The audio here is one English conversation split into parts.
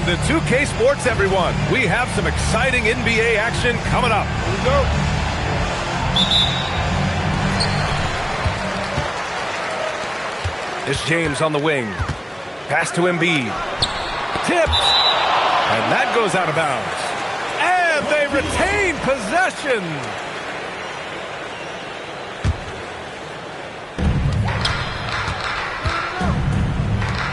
Welcome to 2K Sports, everyone. We have some exciting NBA action coming up. Here we go. It's James on the wing. Pass to Embiid. Tipped. And that goes out of bounds. And they retain possession.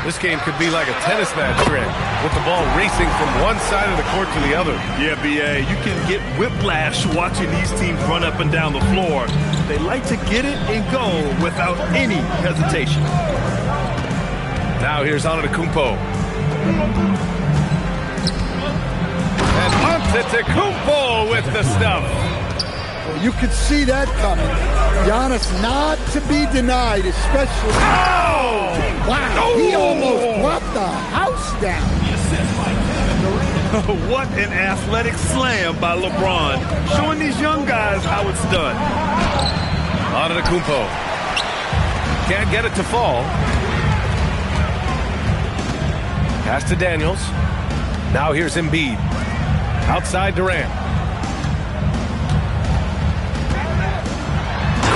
This game could be like a tennis match, Greg, with the ball racing from one side of the court to the other. Yeah, B.A., you can get whiplash watching these teams run up and down the floor. They like to get it and go without any hesitation. Now here's Antetokounmpo. And Antetokounmpo with the stuff. Well, you could see that coming. Giannis not to be denied, especially... Oh! Wow, he almost brought the house down. What an athletic slam by LeBron, showing these young guys how it's done. Antetokounmpo. Can't get it to fall. Pass to Daniels. Now here's Embiid. Outside Durant.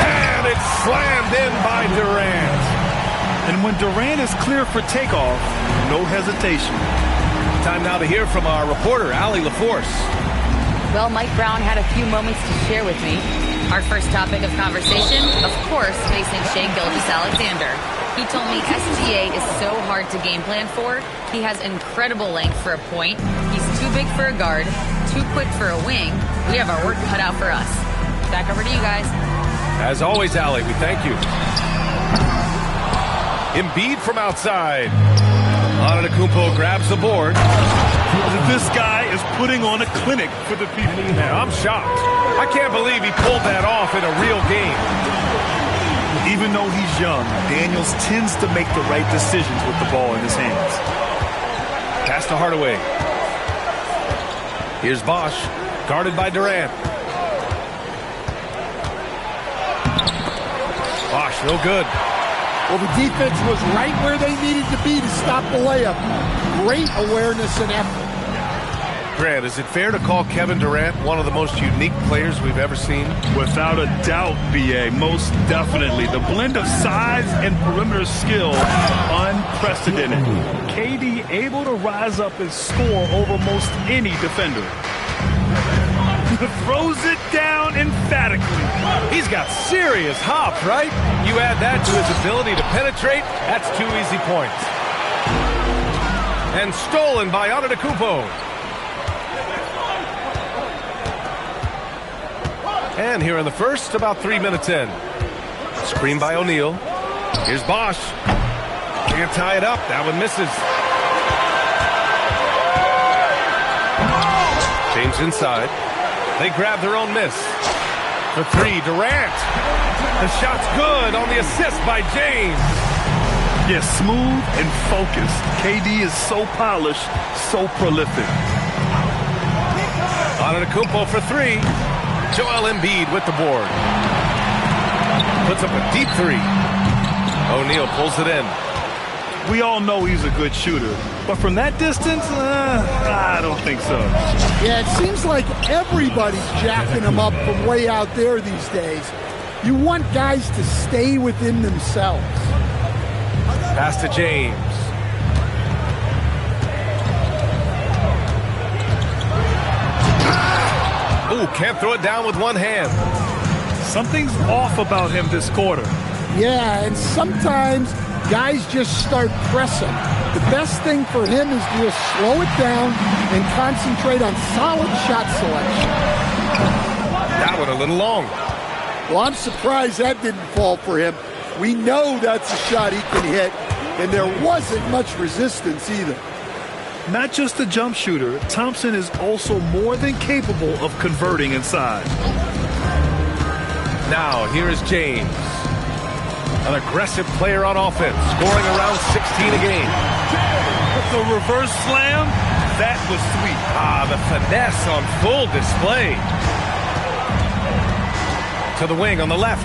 And it's slammed in by Durant. And when Durant is clear for takeoff, no hesitation. Time now to hear from our reporter, Allie LaForce. Well, Mike Brown had a few moments to share with me. Our first topic of conversation, of course, facing Shai Gilgeous-Alexander. He told me SGA is so hard to game plan for. He has incredible length for a point. He's too big for a guard, too quick for a wing. We have our work cut out for us. Back over to you guys. As always, Allie, we thank you. Embiid from outside. Antetokounmpo grabs the board. This guy is putting on a clinic for the people. Yeah, I'm shocked. I can't believe he pulled that off in a real game. Even though he's young, Daniels tends to make the right decisions with the ball in his hands. Pass to Hardaway. Here's Bosh, guarded by Durant. Bosh, no good. Well, the defense was right where they needed to be to stop the layup. Great awareness and effort. Grant, is it fair to call Kevin Durant one of the most unique players we've ever seen? Without a doubt, B.A., most definitely. The blend of size and perimeter skill, unprecedented. KD able to rise up and score over most any defender. Throws it down emphatically. He's got serious hops, right? You add that to his ability to penetrate, that's 2 easy points. And stolen by Antetokounmpo. And here in the first, about 3 minutes in. Screen by O'Neal. Here's Bosh. Can't tie it up. That one misses. James inside. They grab their own miss. For three, Durant. The shot's good on the assist by James. Yes, smooth and focused. KD is so polished, so prolific. Antetokounmpo for three. Joel Embiid with the board. Puts up a deep three. O'Neal pulls it in. We all know he's a good shooter, but from that distance, I don't think so. Yeah, it seems like everybody's jacking him up from way out there these days. You want guys to stay within themselves. Pass to James. Ooh, can't throw it down with one hand. Something's off about him this quarter. Yeah, and sometimes guys just start pressing. The best thing for him is to just slow it down and concentrate on solid shot selection. That one a little long. Well, I'm surprised that didn't fall for him. We know that's a shot he can hit, and there wasn't much resistance either. Not just a jump shooter, Thompson is also more than capable of converting inside. Now, here is James. An aggressive player on offense, scoring around 16 a game. The reverse slam, that was sweet. The finesse on full display. To the wing on the left.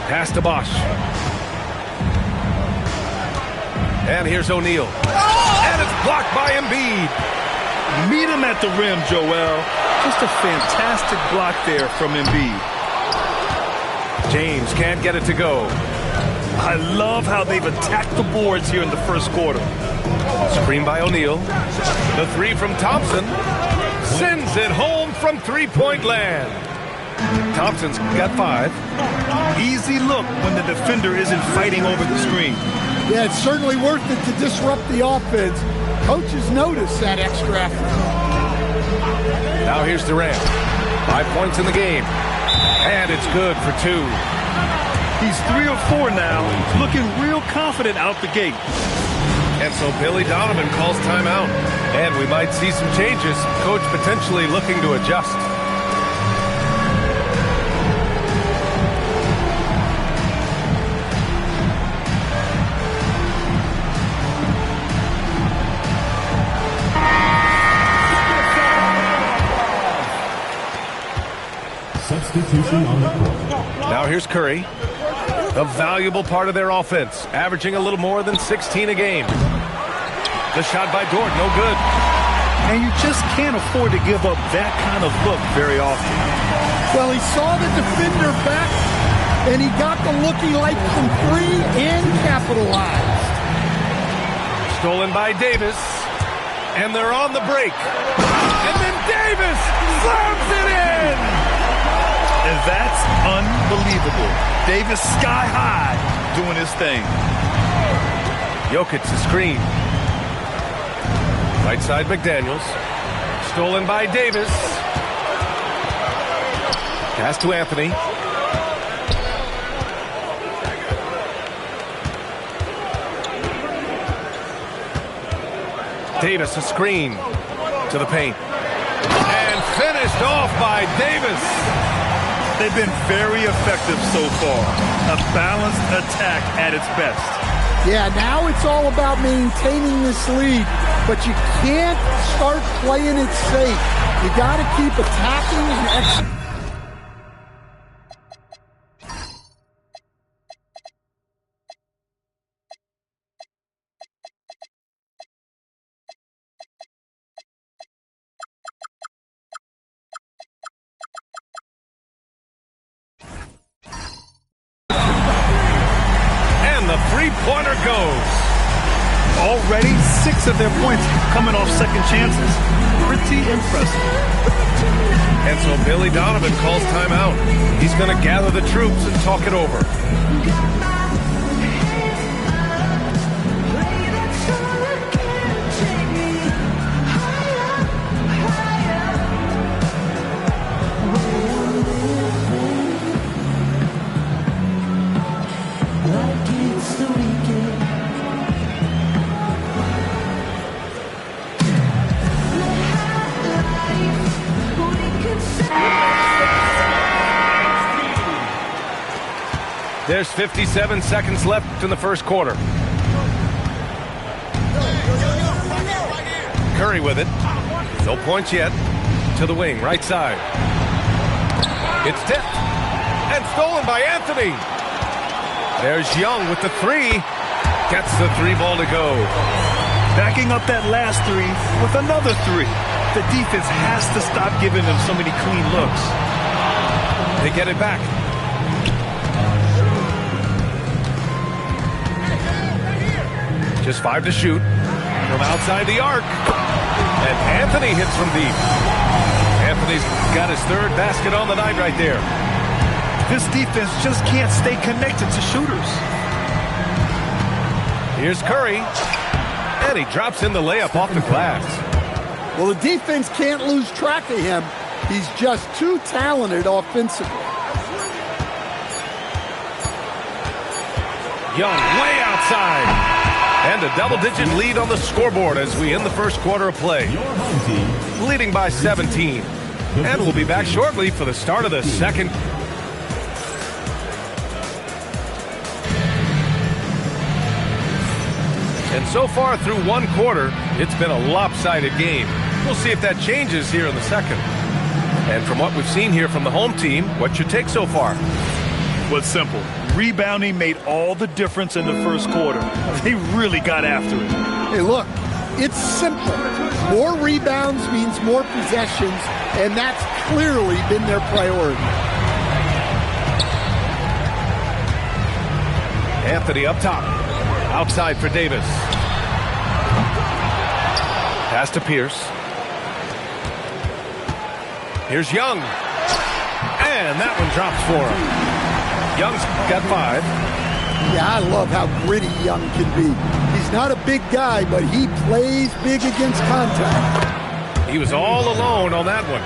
Pass to Bosh. And here's O'Neal. And it's blocked by Embiid. Meet him at the rim, Joel. Just a fantastic block there from Embiid. James can't get it to go. I love how they've attacked the boards here in the first quarter. Screen by O'Neal. The three from Thompson. Sends it home from three-point land. Thompson's got 5. Easy look when the defender isn't fighting over the screen. Yeah, it's certainly worth it to disrupt the offense. Coaches notice that extra effort. Now here's Durant. 5 points in the game. And it's good for 2. He's 3 or 4 now, looking real confident out the gate. And so Billy Donovan calls timeout. And we might see some changes. Coach potentially looking to adjust. Substitution on the court. Now here's Curry. A valuable part of their offense, averaging a little more than 16 a game. The shot by Dort, no good. And you just can't afford to give up that kind of look very often. Well, he saw the defender back, and he got the look he liked from 3 and capitalized. Stolen by Davis. And they're on the break. And then Davis slams it in! And that's unbelievable. Davis sky high doing his thing. Jokic the screen. Right side McDaniels. Stolen by Davis. Pass to Anthony. Davis a screen to the paint. And finished off by Davis. They've been very effective so far. A balanced attack at its best. Yeah, now it's all about maintaining this lead, but you can't start playing it safe. You got to keep attacking and executing. Three-pointer goes. Already 6 of their points coming off second chances. Pretty impressive. And so Billy Donovan calls timeout. He's going to gather the troops and talk it over. There's 57 seconds left in the first quarter. Curry with it. No points yet. To the wing, right side. It's tipped. And stolen by Anthony. There's Young with the 3. Gets the 3 ball to go. Backing up that last 3 with another 3. The defense has to stop giving them so many clean looks. They get it back. Just 5 to shoot from outside the arc. And Anthony hits from deep. Anthony's got his 3rd basket on the night right there. This defense just can't stay connected to shooters. Here's Curry. And he drops in the layup off the glass. Well, the defense can't lose track of him. He's just too talented offensively. Young way outside. And a double-digit lead on the scoreboard as we end the first quarter of play. Leading by 17. And we'll be back shortly for the start of the second. And so far through one quarter, it's been a lopsided game. We'll see if that changes here in the second. And from what we've seen here from the home team, what's your take so far? Well, it's simple. Rebounding made all the difference in the first quarter. They really got after it. Hey, look, it's simple. More rebounds means more possessions, and that's clearly been their priority. Anthony up top. Outside for Davis. Pass to Pierce. Here's Young. And that one drops for him. Young's got 5. Yeah, I love how gritty Young can be. He's not a big guy, but he plays big against contact. He was all alone on that one.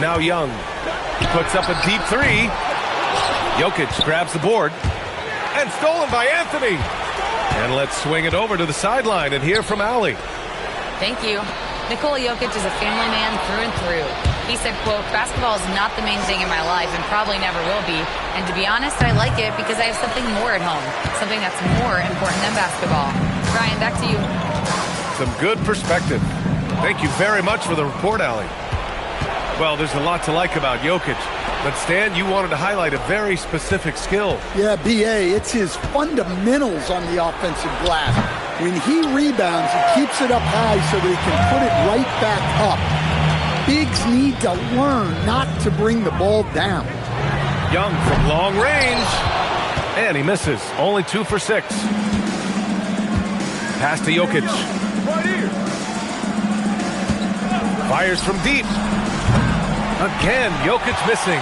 Now Young. He puts up a deep 3. Jokic grabs the board. And stolen by Anthony. And let's swing it over to the sideline and hear from Allie. Thank you. Nikola Jokic is a family man through and through. He said, quote, basketball is not the main thing in my life and probably never will be. And to be honest, I like it because I have something more at home. Something that's more important than basketball. Brian, back to you. Some good perspective. Thank you very much for the report, Allie. Well, there's a lot to like about Jokic. But Stan, you wanted to highlight a very specific skill. Yeah, B.A., it's his fundamentals on the offensive glass. When he rebounds, he keeps it up high so that he can put it right back up. Bigs need to learn not to bring the ball down. Young from long range. And he misses. Only 2 for 6. Pass to Jokic. Fires from deep. Again, Jokic missing.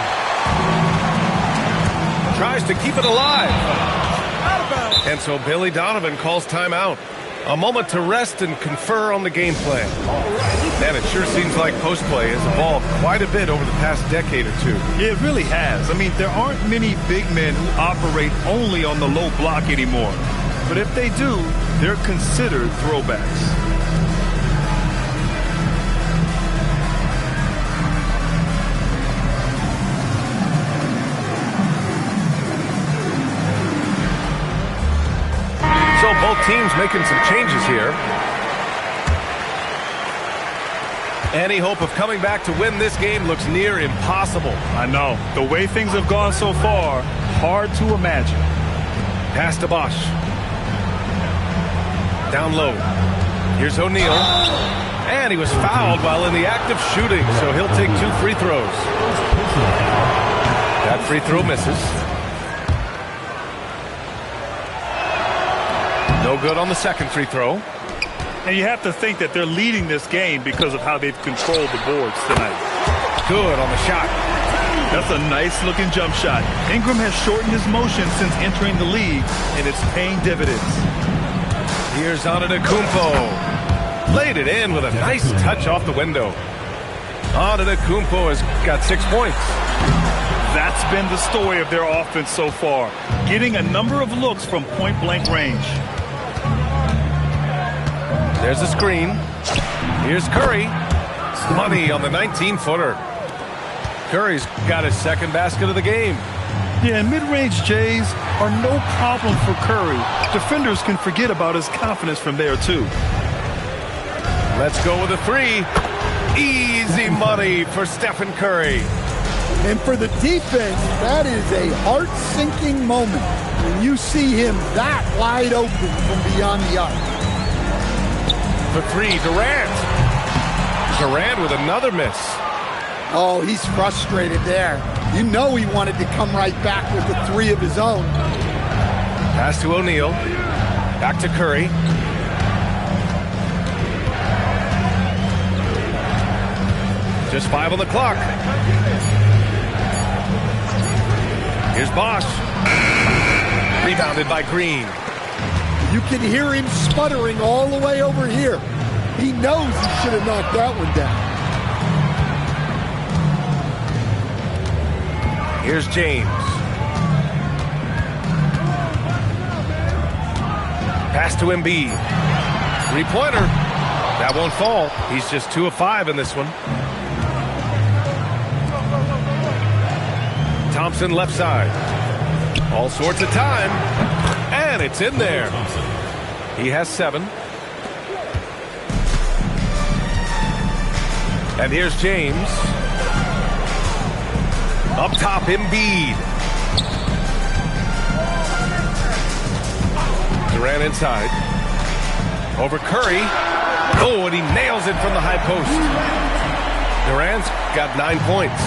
Tries to keep it alive. And so Billy Donovan calls timeout. A moment to rest and confer on the game plan. Man, it sure seems like post play has evolved quite a bit over the past decade or two. Yeah, it really has. I mean, there aren't many big men who operate only on the low block anymore. But if they do, they're considered throwbacks. So both teams making some changes here. Any hope of coming back to win this game looks near impossible. I know. The way things have gone so far, hard to imagine. Pass to Bosch. Down low. Here's O'Neal. And he was fouled while in the act of shooting, so he'll take 2 free throws. That free throw misses. No good on the second free throw. And you have to think that they're leading this game because of how they've controlled the boards tonight. Good on the shot. That's a nice-looking jump shot. Ingram has shortened his motion since entering the league, and it's paying dividends. Here's Antetokounmpo. Laid it in with a nice touch off the window. Antetokounmpo has got 6 points. That's been the story of their offense so far, getting a number of looks from point-blank range. There's a screen. Here's Curry. Money on the 19-footer. Curry's got his second basket of the game. Yeah, and mid-range Jays are no problem for Curry. Defenders can forget about his confidence from there, too. Let's go with a 3. Easy money for Stephen Curry. And for the defense, that is a heart-sinking moment when you see him that wide open from beyond the arc. For 3, Durant. Durant with another miss. Oh, he's frustrated there. You know he wanted to come right back with the 3 of his own. Pass to O'Neal. Back to Curry. Just 5 on the clock. Here's Bosch. Rebounded by Green. You can hear him sputtering all the way over here. He knows he should have knocked that one down. Here's James. Pass to Embiid. 3-pointer. That won't fall. He's just 2 of 5 in this one. Thompson left side. All sorts of time. And it's in there. He has 7. And here's James. Up top, Embiid. Durant inside. Over Curry. Oh, and he nails it from the high post. Durant's got 9 points.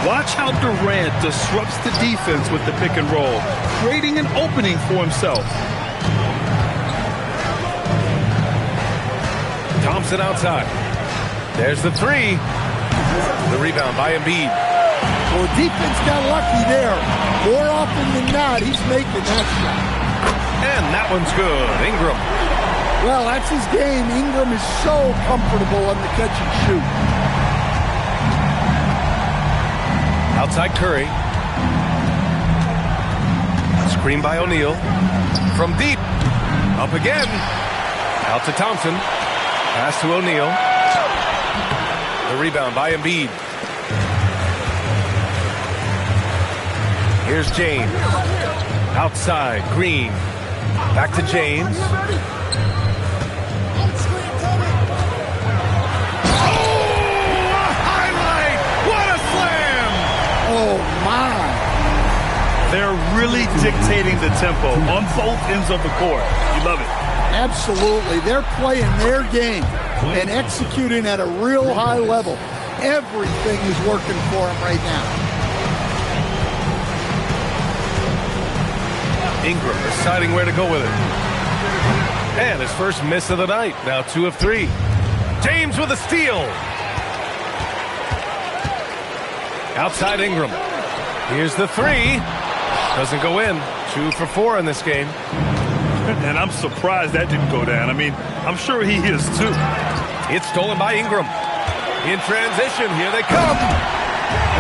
Watch how Durant disrupts the defense with the pick and roll, creating an opening for himself. Thompson outside. There's the three. The rebound by Embiid. Well, defense got lucky there. More often than not, he's making that shot. And that one's good. Ingram. Well, that's his game. Ingram is so comfortable on the catch and shoot. Outside Curry. Screen by O'Neal. From deep. Up again. Out to Thompson. Pass to O'Neal. The rebound by Embiid. Here's James. Outside, Green. Back to James. Oh, a highlight! What a slam! Oh, my. They're really dictating the tempo on both ends of the court. You love it. Absolutely. They're playing their game and executing at a real high level. Everything is working for them right now. Ingram deciding where to go with it. And his first miss of the night. Now 2 of 3. James with a steal. Outside Ingram. Here's the three. Doesn't go in. 2 for 4 in this game. And I'm surprised that didn't go down. I mean, I'm sure he is too. It's stolen by Ingram. In transition, here they come.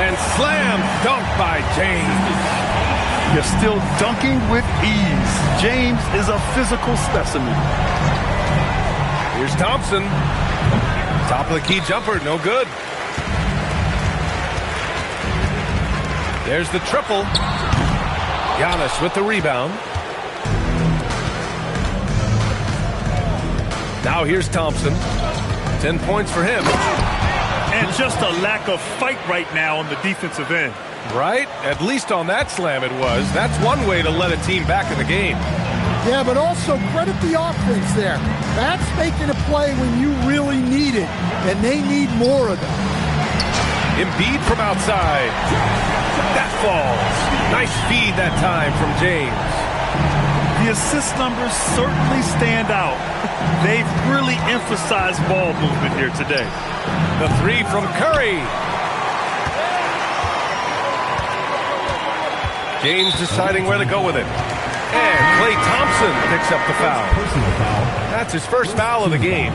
And slam dunk by James. You're still dunking with ease. James is a physical specimen. Here's Thompson. Top of the key jumper, no good. There's the triple. Giannis with the rebound. Now here's Thompson. 10 points for him. And just a lack of fight right now on the defensive end. Right? At least on that slam it was. That's one way to let a team back in the game. Yeah, but also credit the offense there. That's making a play when you really need it, and they need more of them. Embiid from outside. That falls. Nice feed that time from James. The assist numbers certainly stand out. They've really emphasized ball movement here today. The three from Curry. James deciding where to go with it. And Klay Thompson picks up the foul. Personal foul. That's his first foul of the game.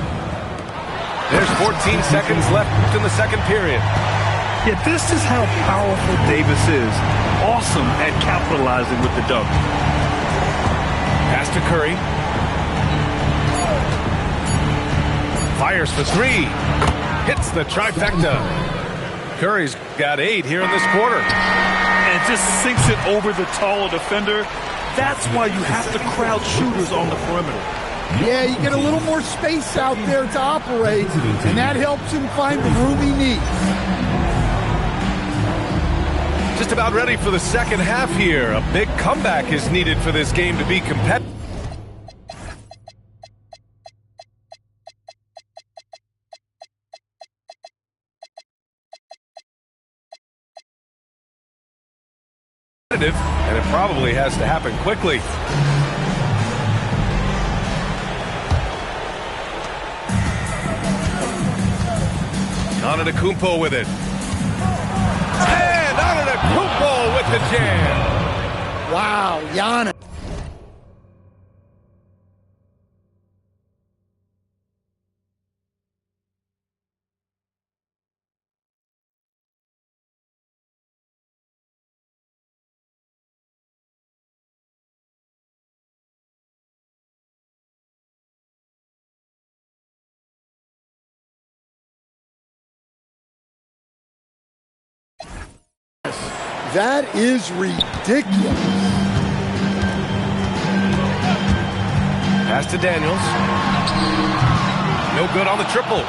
There's 14 seconds left in the second period. Yeah, this is how powerful Davis is. Awesome at capitalizing with the dunk. Pass to Curry. Fires for three. Hits the trifecta. Curry's got 8 here in this quarter. And just sinks it over the taller defender. That's why you have to crowd shooters on the perimeter. Yeah, you get a little more space out there to operate, and that helps him find the room he needs. Just about ready for the second half here. A big comeback is needed for this game to be competitive. And it probably has to happen quickly. Antetokounmpo with it. And Antetokounmpo with the jam. Wow, Giannis. That is ridiculous. Pass to Daniels. No good on the triple.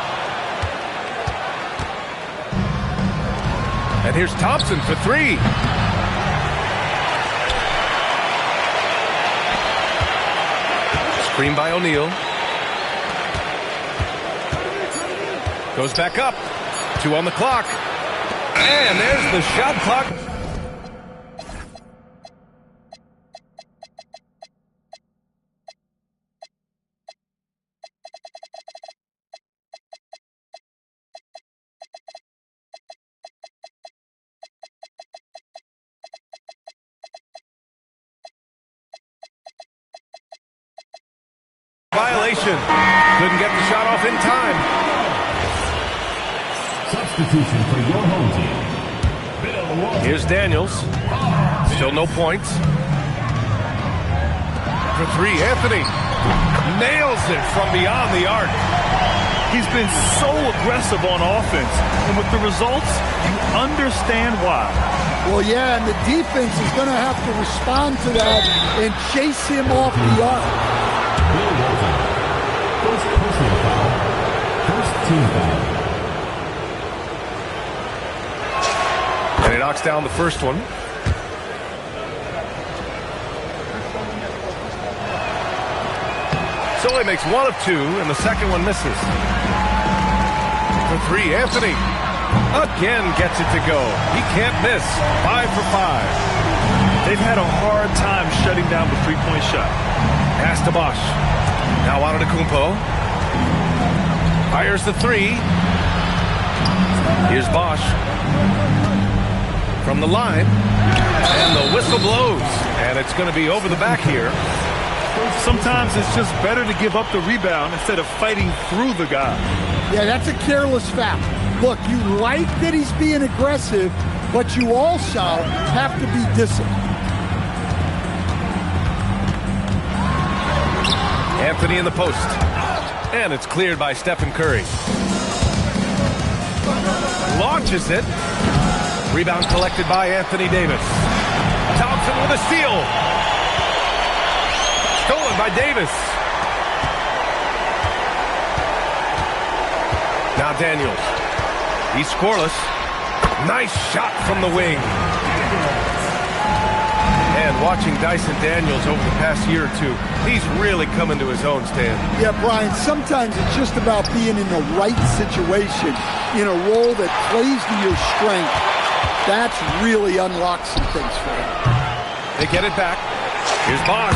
And here's Thompson for three. Screen by O'Neal. Goes back up. 2 on the clock. And there's the shot clock. Violation. Couldn't get the shot off in time. Substitution for your home team. Here's Daniels. Still no points. For three, Anthony. Nails it from beyond the arc. He's been so aggressive on offense, and with the results, you understand why. Well, yeah, and the defense is going to have to respond to that and chase him off the arc. Bill Walton. First personal foul. First team foul. And he knocks down the first one. So he makes 1 of 2, and the second one misses. For three, Anthony. Again gets it to go. He can't miss. 5 for 5. They've had a hard time shutting down the three-point shot. Pass to Bosch. Now Antetokounmpo. Fires the three. Here's Bosch. From the line. And the whistle blows. And it's going to be over the back here. Sometimes it's just better to give up the rebound instead of fighting through the guy. Yeah, that's a careless foul. Look, you like that he's being aggressive, but you also have to be disciplined. Anthony in the post. And it's cleared by Stephen Curry. Launches it. Rebound collected by Anthony Davis. Thompson with a steal. Stolen by Davis. Now Daniels. He's scoreless. Nice shot from the wing. And watching Dyson Daniels over the past year or two, he's really coming to his own, Stan. Yeah, Brian, sometimes it's just about being in the right situation, in a role that plays to your strength. That's really unlocked some things for him. They get it back. Here's Bosch.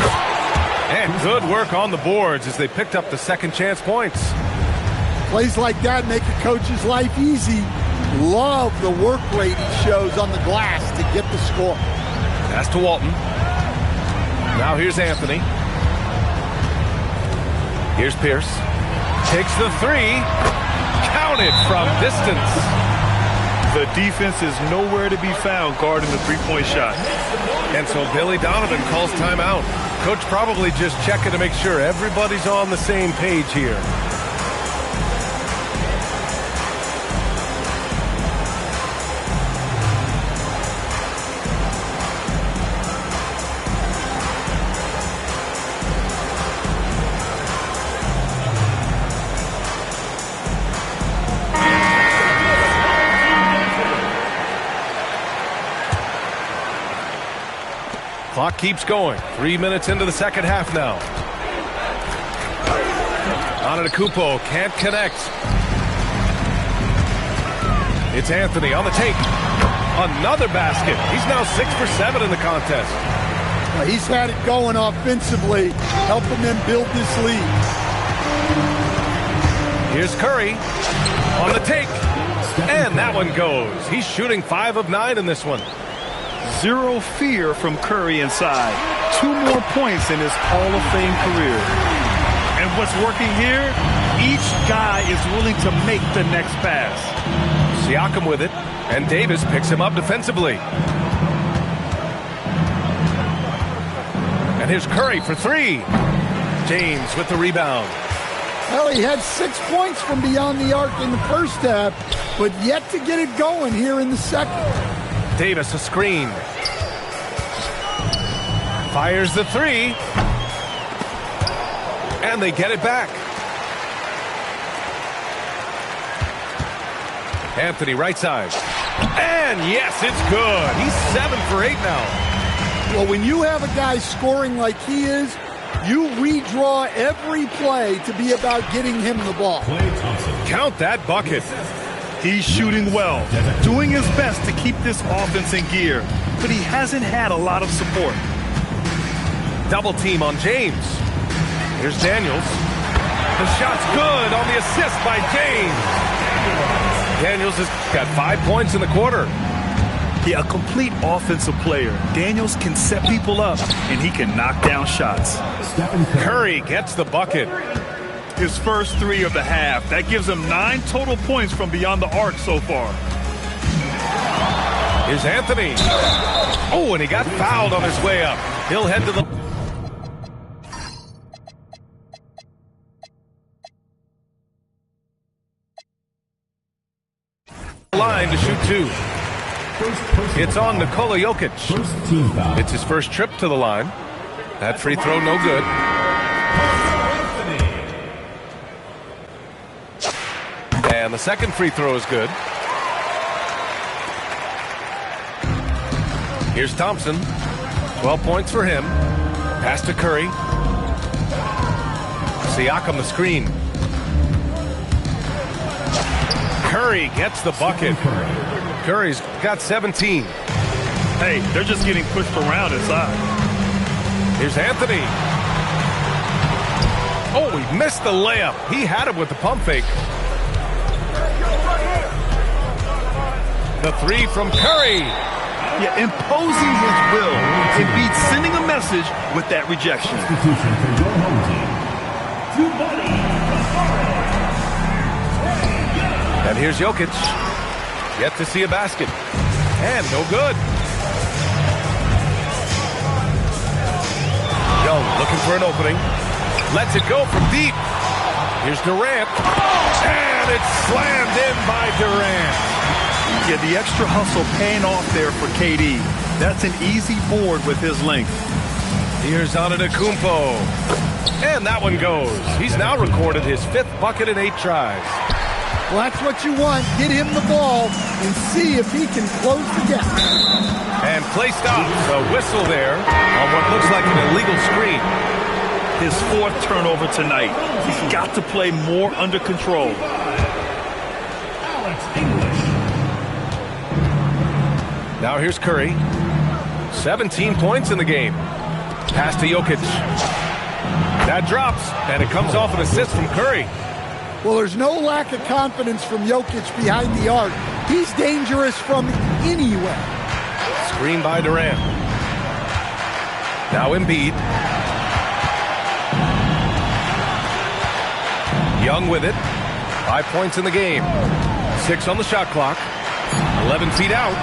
And good work on the boards as they picked up the second chance points. Plays like that make a coach's life easy. Love the work rate he shows on the glass to get the score. Pass to Walton. Now here's Anthony. Here's Pierce. Takes the three. Counted from distance. The defense is nowhere to be found guarding the three-point shot. And so Billy Donovan calls timeout. Coach probably just checking to make sure everybody's on the same page here. Clock keeps going. 3 minutes into the second half now. Antetokounmpo can't connect. It's Anthony on the take. Another basket. He's now 6 for 7 in the contest. Well, he's had it going offensively, helping them build this lead. Here's Curry on the take. And that one goes. He's shooting 5 of 9 in this one. Zero fear from Curry inside. 2 more points in his Hall of Fame career. And what's working here? Each guy is willing to make the next pass. Siakam with it, and Davis picks him up defensively. And here's Curry for three. James with the rebound. Well, he had 6 points from beyond the arc in the first half, but yet to get it going here in the second. Davis a screen. Fires the three. And they get it back. Anthony right side. And yes, it's good. He's 7 for 8 now. Well, when you have a guy scoring like he is, you redraw every play to be about getting him the ball. Count that bucket. He's shooting well, doing his best to keep this offense in gear, but he hasn't had a lot of support. Double team on James. Here's Daniels. The shot's good on the assist by James. Daniels has got 5 points in the quarter. Yeah, a complete offensive player. Daniels can set people up, and he can knock down shots. Curry gets the bucket. His first 3 of the half. That gives him 9 total points from beyond the arc so far. Here's Anthony. Oh, and he got fouled on his way up. He'll head to the line to shoot 2. It's on Nikola Jokic. It's his first trip to the line. That free throw no good. And the second free throw is good. Here's Thompson. 12 points for him. Pass to Curry. Siakam the screen. Curry gets the bucket. Curry's got 17. Hey, they're just getting pushed around inside. Here's Anthony. Oh, he missed the layup. He had him with the pump fake. The 3 from Curry. Yeah, imposing his will. It beats sending a message with that rejection. And here's Jokic. Yet to see a basket. And no good. Young looking for an opening. Lets it go from deep. Here's Durant. And it's slammed in by Durant. Yeah, the extra hustle paying off there for KD. That's an easy board with his length. Here's Antetokounmpo. And that one goes. He's now recorded his 5th bucket in 8 tries. Well, that's what you want. Get him the ball and see if he can close the gap. And play stops. A whistle there on what looks like an illegal screen. His 4th turnover tonight. He's got to play more under control. Now here's Curry. 17 points in the game. Pass to Jokic. That drops, and it comes off an assist from Curry. Well, there's no lack of confidence from Jokic behind the arc. He's dangerous from anywhere. Screen by Durant. Now Embiid. Young with it. 5 points in the game. 6 on the shot clock. 11 feet out.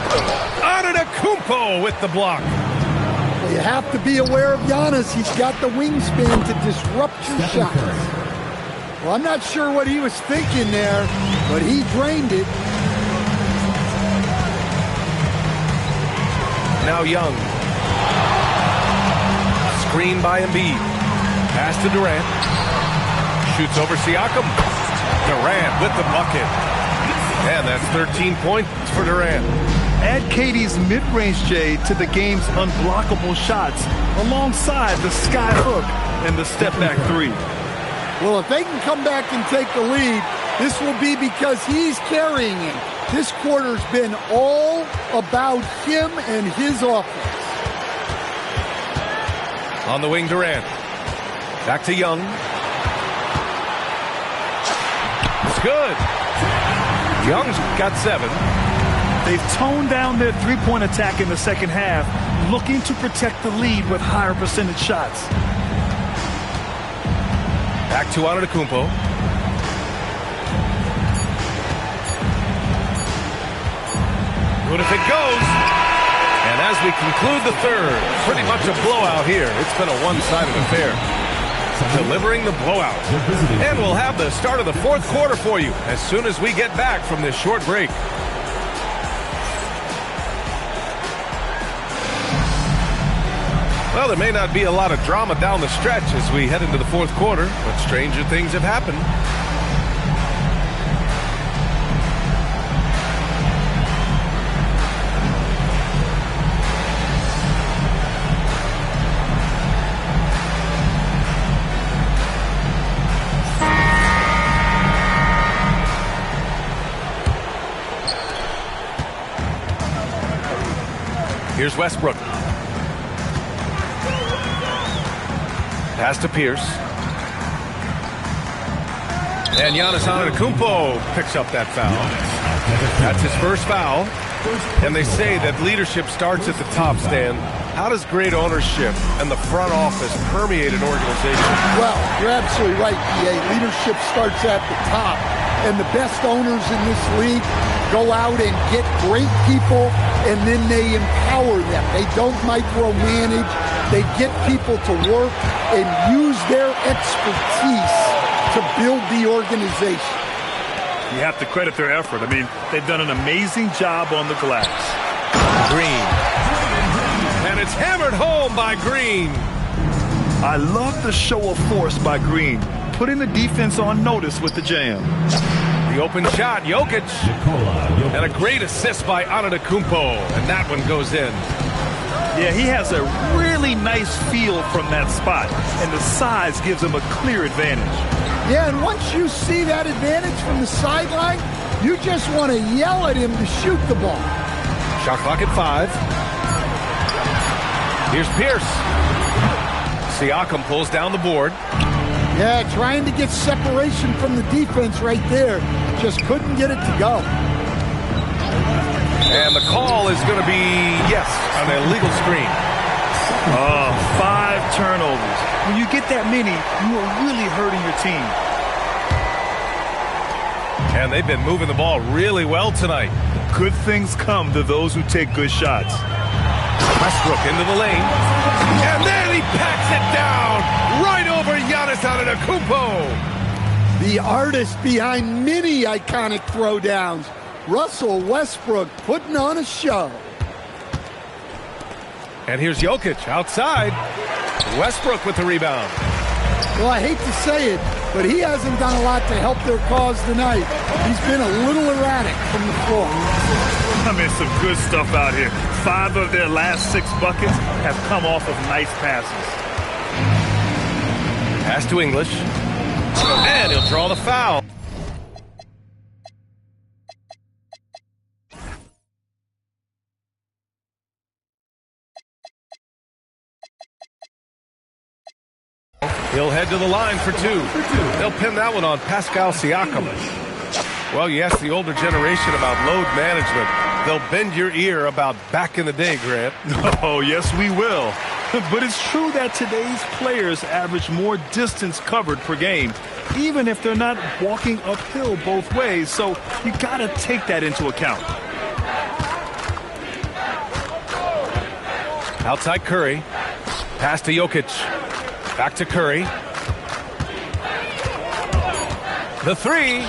Antetokounmpo with the block. Well, you have to be aware of Giannis. He's got the wingspan to disrupt your shots. Well, I'm not sure what he was thinking there, but he drained it. Now Young. Screen by Embiid. Pass to Durant. Shoots over Siakam. Durant with the bucket. And that's 13 points for Durant. Add KD's mid-range J to the game's unblockable shots alongside the sky hook and the step-back 3. Well, if they can come back and take the lead, this will be because he's carrying him. This quarter's been all about him and his offense. On the wing, Durant. Back to Young. It's good. Young's got 7. They've toned down their three-point attack in the second half, looking to protect the lead with higher percentage shots. Back to Antetokounmpo. Good if it goes. And as we conclude the third, pretty much a blowout here. It's been a one-sided affair. Delivering the blowout. And we'll have the start of the 4th quarter for you as soon as we get back from this short break. Well, there may not be a lot of drama down the stretch as we head into the 4th quarter, but stranger things have happened. Here's Westbrook. Pass to Pierce. And Giannis Antetokounmpo picks up that foul. That's his first foul. And they say that leadership starts at the top, Stan. How does great ownership and the front office permeate an organization? Well, you're absolutely right, BA. Leadership starts at the top. And the best owners in this league go out and get great people, and then they empower them. They don't micromanage. They get people to work and use their expertise to build the organization. You have to credit their effort. I mean, they've done an amazing job on the glass. Green. And it's hammered home by Green. I love the show of force by Green, putting the defense on notice with the jam. The open shot, Jokic. And a great assist by Antetokounmpo. And that one goes in. Yeah, he has a really nice feel from that spot, and the size gives him a clear advantage. Yeah, and once you see that advantage from the sideline, you just want to yell at him to shoot the ball. Shot clock at 5. Here's Pierce. Siakam pulls down the board. Yeah, trying to get separation from the defense right there. Just couldn't get it to go. And the call is going to be, yes, an illegal screen. 5 turnovers. When you get that many, you are really hurting your team. And they've been moving the ball really well tonight. Good things come to those who take good shots. Westbrook into the lane. And then he packs it down right over Giannis Antetokounmpo. The artist behind many iconic throwdowns. Russell Westbrook putting on a show. And here's Jokic outside. Westbrook with the rebound. Well, I hate to say it, but he hasn't done a lot to help their cause tonight. He's been a little erratic from the floor. I mean, some good stuff out here. 5 of their last 6 buckets have come off of nice passes. Pass to English. And he'll draw the foul. He'll head to the line for 2. They'll pin that one on Pascal Siakam. Well, you ask the older generation about load management. They'll bend your ear about back in the day, Grant. Oh, yes, we will. But it's true that today's players average more distance covered per game, even if they're not walking uphill both ways. So you got to take that into account. Outside Curry. Pass to Jokic. Back to Curry. The 3.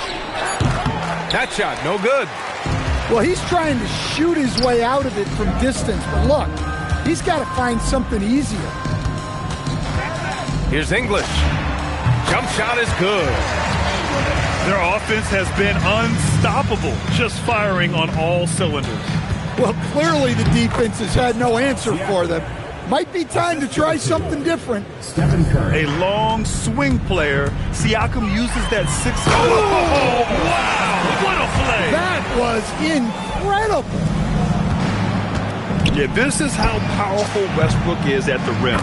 That shot, no good. Well, he's trying to shoot his way out of it from distance, but look, he's got to find something easier. Here's English. Jump shot is good. Their offense has been unstoppable, just firing on all cylinders. Well, clearly the defense has had no answer for them. Might be time to try something different. Stephen Curry. A long swing player. Siakam uses that 6. Oh, wow! What a play! That was incredible. Yeah, this is how powerful Westbrook is at the rim.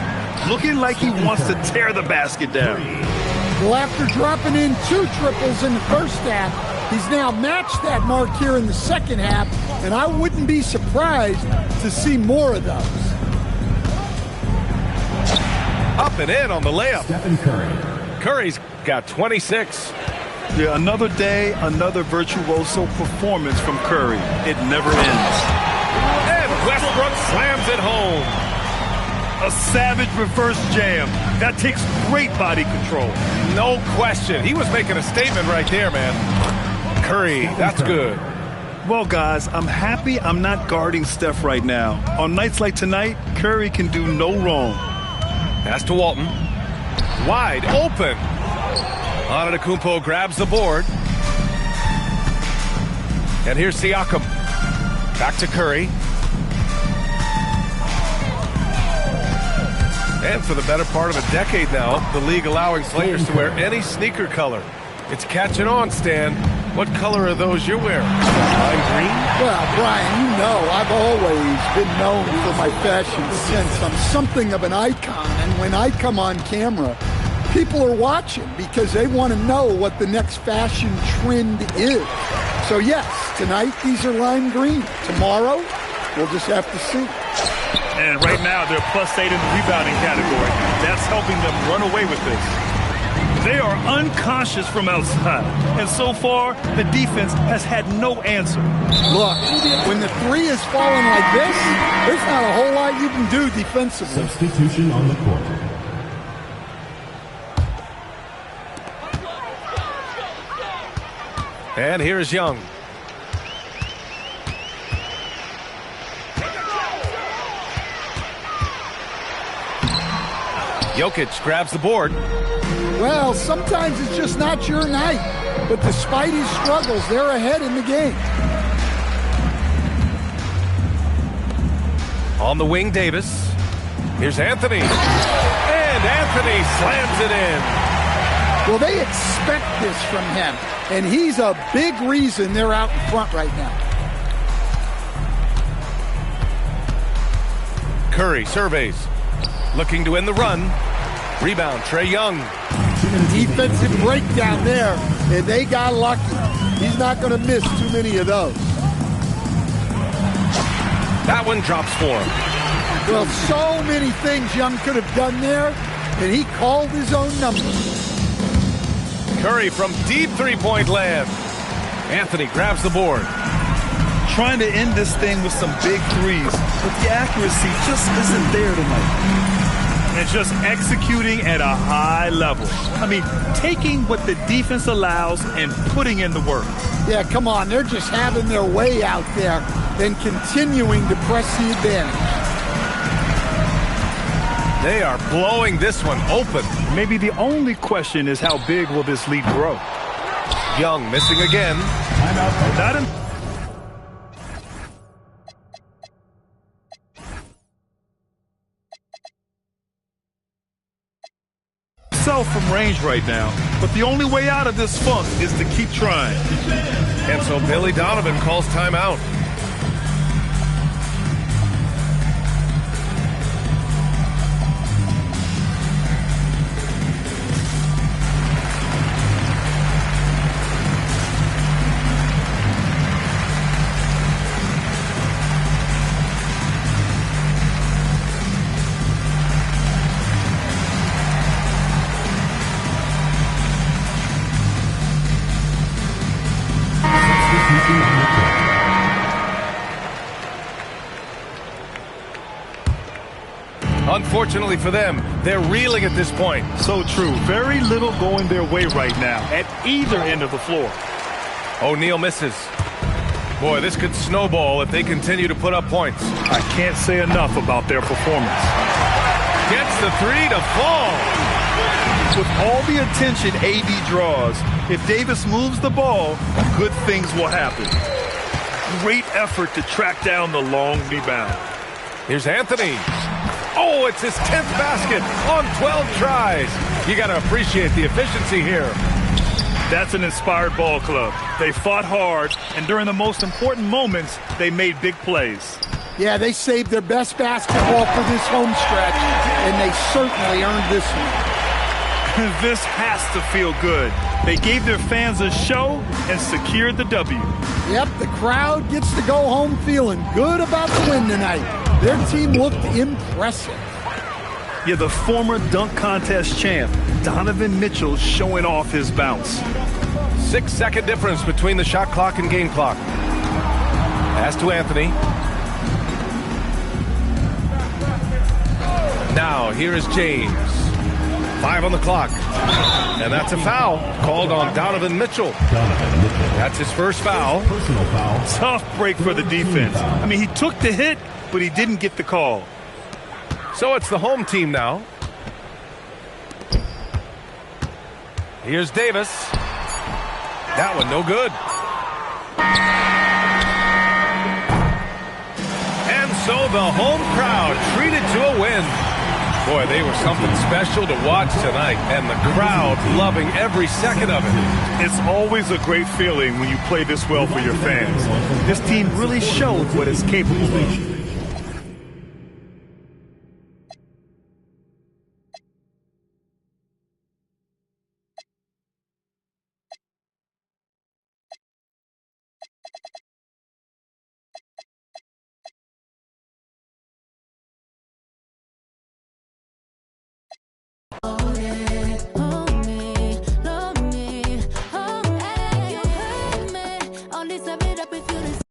Looking like he wants to tear the basket down. Well, after dropping in 2 triples in the first half, he's now matched that mark here in the second half, and I wouldn't be surprised to see more of those. Up and in on the layup. Stephen Curry. Curry's got 26. Yeah, another day, another virtuoso performance from Curry. It never ends. And Westbrook slams it home. A savage reverse jam. That takes great body control. No question. He was making a statement right there, man. Curry, that's good. Well, guys, I'm happy I'm not guarding Steph right now. On nights like tonight, Curry can do no wrong. Pass to Walton. Wide open. Antetokounmpo grabs the board. And here's Siakam. Back to Curry. And for the better part of a decade now, the league allowing players to wear any sneaker color. It's catching on, Stan. What color are those you're wearing? Lime green? Well, Brian, you know I've always been known for my fashion sense. I'm something of an icon, and when I come on camera, people are watching because they want to know what the next fashion trend is. So yes, tonight these are lime green. Tomorrow, we'll just have to see. And right now, they're +8 in the rebounding category. That's helping them run away with this. They are unconscious from outside, and so far, the defense has had no answer. Look, when the three is falling like this, there's not a whole lot you can do defensively. Substitution on the court. And here's Young. Jokic grabs the board. Well, sometimes it's just not your night. But despite his struggles, they're ahead in the game. On the wing, Davis. Here's Anthony. And Anthony slams it in. Well, they expect this from him. And he's a big reason they're out in front right now. Curry surveys. Looking to win the run. Rebound, Trae Young. Defensive breakdown there, and they got lucky. He's not going to miss too many of those. That one drops for him. Well, so many things Young could have done there, and he called his own number. Curry from deep three-point land. Anthony grabs the board. Trying to end this thing with some big threes, but the accuracy just isn't there tonight. And just executing at a high level. I mean, taking what the defense allows and putting in the work. Yeah, come on. They're just having their way out there and continuing to press the advantage. They are blowing this one open. Maybe the only question is how big will this lead grow? Young missing again. Not in from range right now, but the only way out of this funk is to keep trying. And so Billy Donovan calls timeout. Unfortunately for them, they're reeling at this point. So true. Very little going their way right now at either end of the floor. O'Neal misses. Boy, this could snowball if they continue to put up points. I can't say enough about their performance. Gets the three to fall. With all the attention AD draws, if Davis moves the ball, good things will happen. Great effort to track down the long rebound. Here's Anthony. Oh, it's his 10th basket on 12 tries. You got to appreciate the efficiency here. That's an inspired ball club. They fought hard, and during the most important moments, they made big plays. Yeah, they saved their best basketball for this home stretch, and they certainly earned this one. This has to feel good. They gave their fans a show and secured the W. Yep, the crowd gets to go home feeling good about the win tonight. Their team looked impressive. Yeah, the former dunk contest champ, Donovan Mitchell, showing off his bounce. 6-second difference between the shot clock and game clock. Pass to Anthony. Now, here is James. 5 on the clock. And that's a foul called on Donovan Mitchell. That's his first foul. Personal foul. Tough break for the defense. I mean, he took the hit, but he didn't get the call. So it's the home team now. Here's Davis. That one no good. And so the home crowd treated to a win. Boy, they were something special to watch tonight, and the crowd loving every second of it. It's always a great feeling when you play this well for your fans. This team really showed what it's capable of. Only sum it up if you listen.